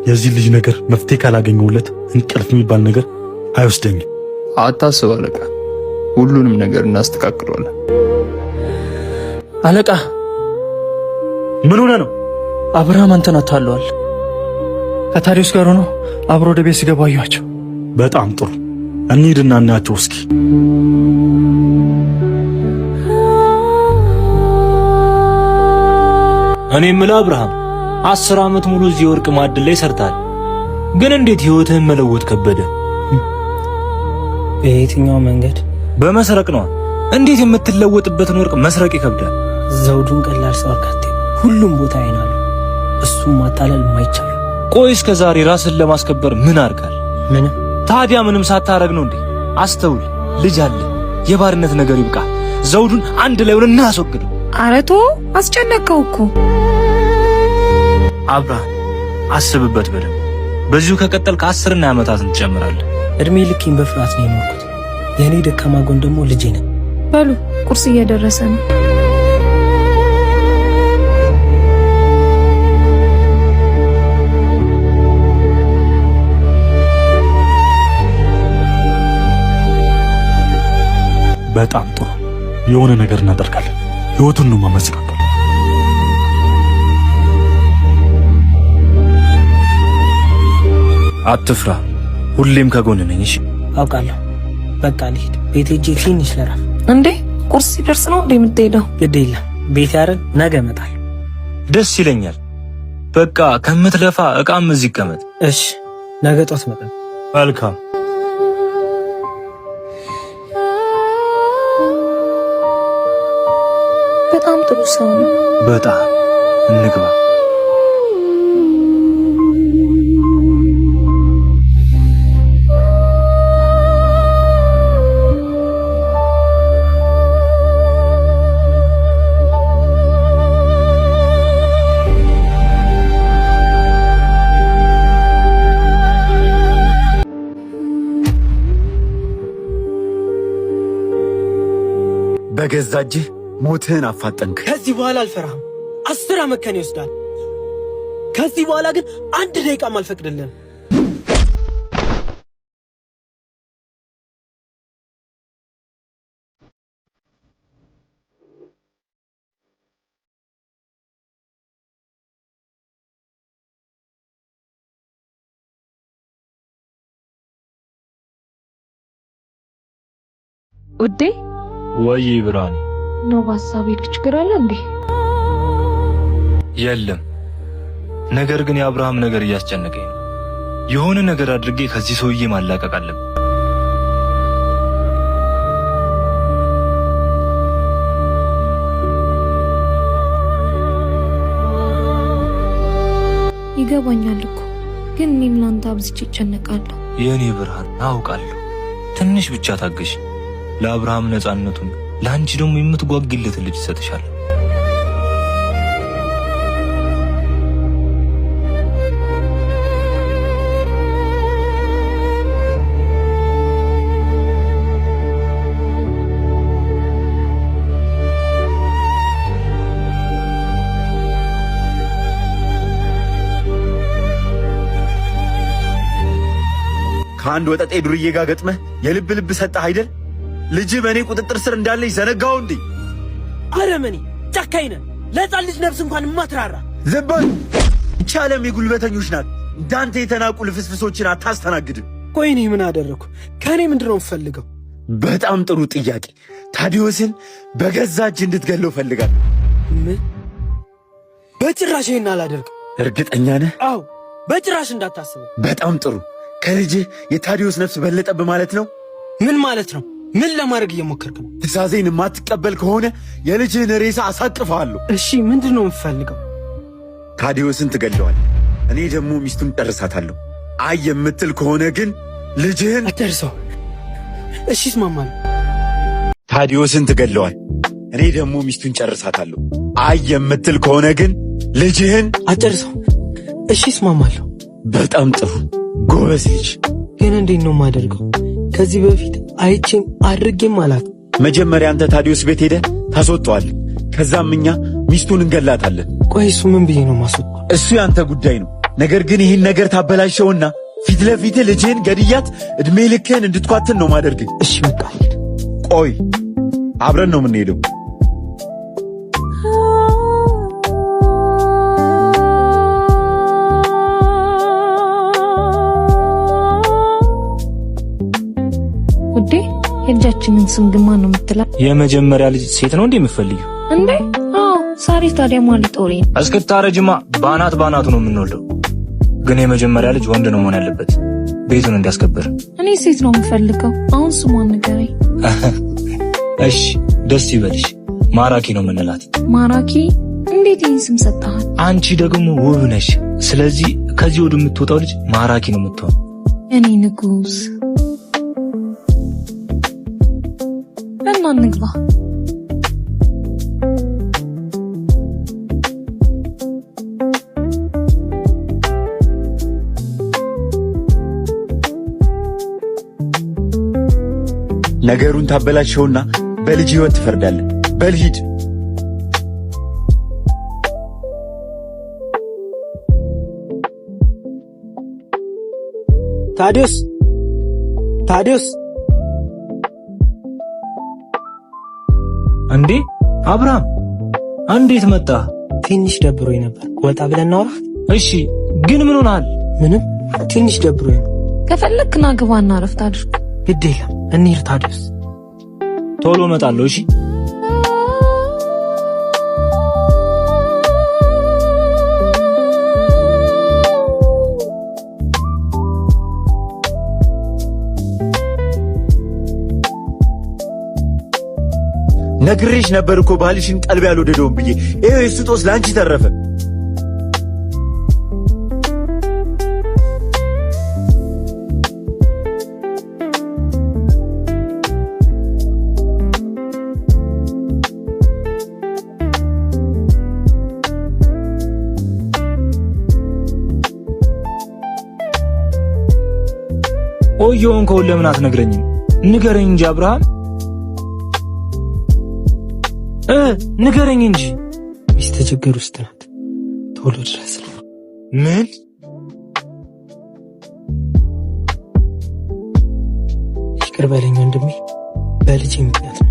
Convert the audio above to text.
የዚህ ልጅ ነገር መፍትሄ ካላገኘሁለት እንቅልፍ የሚባል ነገር አይወስደኝም። አታስብ አለቃ፣ ሁሉንም ነገር እናስተካክለዋለን። አለቃ ምን ሆነ ነው? አብርሃም አንተን አታለዋል። ከታዲዮስ ጋር ሆኖ አብሮ ወደ ቤት ሲገቡ አየኋቸው። በጣም ጥሩ፣ እንሂድና እናያቸው እስኪ። እኔ የምልህ አብርሃም 10 ዓመት ሙሉ እዚህ ወርቅ ማዕድን ላይ ሰርታል፣ ግን እንዴት ህይወትህን መለወጥ ከበደ? በየትኛው መንገድ? በመስረቅ ነው። እንዴት የምትለወጥበትን ወርቅ መስረቅ ይከብዳል? ዘውዱን ቀላል ሰው አካቴ ሁሉም ቦታ አይናሉ፣ እሱም ማታለል ማይቻል። ቆይ እስከ ዛሬ ራስን ለማስከበር ምን አርጋል? ምንም። ታዲያ ምንም ሳታረግ ነው እንዴ? አስተውል፣ ልጅ አለ። የባርነት ነገር ይብቃ። ዘውዱን አንድ ላይ ሆነን እናስወግደው። አረቶ አስጨነቀው እኮ አብርሃም፣ አስብበት በደንብ። በዚሁ ከቀጠልክ 10 ዓመታትን ትጨምራለህ። እድሜ ልኬን በፍርሃት ነው የኖርኩት። የኔ ደካማ ጎን ደግሞ ልጄ ነው። በሉ ቁርስ እየደረሰ ነው። በጣም ጥሩ፣ የሆነ ነገር እናደርጋለን። ህይወቱን ነው ማመስገን። አትፍራ፣ ሁሌም ከጎን ነኝ። እሺ አውቃለሁ። በቃ ልሂድ፣ ቤት ሄጄ ትንሽ ልረፍ። እንዴ ቁርስ ሲደርስ ነው እንዴ የምትሄደው? ግድ የለም ቤት ያረን ነገ እመጣለሁ። ደስ ይለኛል። በቃ ከምትለፋ እቃም እዚህ ይቀመጥ። እሺ ነገ ጧት እመጣለሁ። መልካም። በጣም ጥሩ ሰው ነው። በጣም እንግባ። በገዛ እጅህ ሞትህን አፋጠንክ። ከዚህ በኋላ አልፈራህም። 10 ዓመት ከኔ ይወስዳል። ከዚህ በኋላ ግን 1 ደቂቃም አልፈቅድልህም። ውዴ ወይ ብርሃን ነው በሀሳቤ ችግር አለ እንዴ? የለም፣ ነገር ግን የአብርሃም ነገር እያስጨነቀኝ ነው። የሆነ ነገር አድርጌ ከዚህ ሰውዬ ማላቀቅ አለብኝ። ይገባኛል እኮ ግን እኔም ላንተ አብዝቼ እጨነቃለሁ። የኔ ብርሃን አውቃለሁ። ትንሽ ብቻ ታገሽ። ለአብርሃም ነፃነቱን፣ ለአንቺ ደግሞ የምትጓግለት ልጅ ይሰጥሻል። ከአንድ ወጠጤ ዱርዬ ጋር ገጥመህ የልብ ልብ ሰጠህ አይደል? ልጅ በእኔ ቁጥጥር ስር እንዳለች ዘነጋው እንዴ? አረመኔ ጨካኝ ነህ። ለሕፃን ልጅ ነፍስ እንኳን ማትራራ። ዝም በል። ይህች ዓለም የጉልበተኞች ናት። እንዳንተ የተናቁ ልፍስፍሶችን አታስተናግድም። ቆይ እኔ ምን አደረኩ? ከእኔ ምንድን ነው የምፈልገው? በጣም ጥሩ ጥያቄ። ታዲዮስን በገዛ እጅ እንድትገለው ፈልጋለሁ። ምን? በጭራሽ ይሄን አላደርግም። እርግጠኛ ነህ? አዎ፣ በጭራሽ እንዳታስበው። በጣም ጥሩ። ከልጅህ የታዲዮስ ነፍስ በለጠብ ማለት ነው? ምን ማለት ነው? ምን ለማድረግ እየሞከርክ ነው? ትእዛዜን የማትቀበል ከሆነ የልጅህን ሬሳ አሳቅፈዋለሁ። እሺ ምንድን ነው የምፈልገው? ታዲዮስን ትገለዋል፣ እኔ ደግሞ ሚስቱን ጨርሳታለሁ። አይ የምትል ከሆነ ግን ልጅህን አጨርሰው። እሺ እስማማለሁ። ታዲዮስን ትገለዋል፣ እኔ ደግሞ ሚስቱን ጨርሳታለሁ። አይ የምትል ከሆነ ግን ልጅህን አጨርሰው። እሺ እስማማለሁ። በጣም ጥሩ ጎበዝ ልጅ። ግን እንዴት ነው የማደርገው? ከዚህ በፊት አይቼም አድርጌም አላት። መጀመሪያ አንተ ታዲዮስ ቤት ሄደህ ታስወጣዋለህ። ከዛም እኛ ሚስቱን እንገላታለን። ቆይ እሱ ምን ብዬ ነው ማስወጣው? እሱ ያንተ ጉዳይ ነው። ነገር ግን ይህን ነገር ታበላሸውና ፊት ለፊት ልጅህን ገድያት እድሜ ልክህን እንድትኳትን ነው ማደርግ። እሺ በቃ ቆይ አብረን ነው የምንሄደው። ውዴ የልጃችንን ስም ግን ማን ነው የምትለው? የመጀመሪያ ልጅ ሴት ነው እንዴ የምትፈልጊው? እንዴ አዎ፣ ሳሪስ ታዲያ ማን ሊጦሪ? እስክታረጅማ ባናቱ ነው የምንወልደው። ግን የመጀመሪያ ልጅ ወንድ ነው መሆን ያለበት ቤቱን እንዲያስከብር። እኔ ሴት ነው የምፈልገው። አሁን ስሟን ንገረኝ። እሺ ደስ ይበልሽ። ማራኪ ነው የምንላት። ማራኪ? እንዴት ይህን ስም ሰጥተሃል? አንቺ ደግሞ ውብ ነሽ። ስለዚህ ከዚህ ወደ የምትወጣው ልጅ ማራኪ ነው የምትሆን። እኔ ንጉስ እና እንግባ። ነገሩን ታበላሸውና በልጅ ህይወት ትፈርዳለህ። በልሂድ። ታዲዮስ እንዴ አብርሃም እንዴት መጣ? ትንሽ ደብሮኝ ነበር። ወጣ ብለን እናውራ። እሺ ግን ምን ሆነሃል? ምንም ትንሽ ደብሮኝ ነው። ከፈለክ ና ግባና ረፍት አድርግ። ግድ የለም እንሂድ። ታዲዮስ ቶሎ እመጣለሁ። እሺ ነግሬሽ ነበር እኮ ባልሽን ቀልብ ያልወደደውም ብዬ። ይሄው የሱ ጦስ ላንቺ ተረፈ። ቆየውን ከሁሉ ለምን አትነግረኝም? ንገረኝ እንጂ አብርሃም ንገረኝ እንጂ። ሚስት ችግር ውስጥ ናት። ቶሎ ድረስ። ምን? ይቅር በለኝ ወንድሜ፣ በልጄ ምክንያት ነው።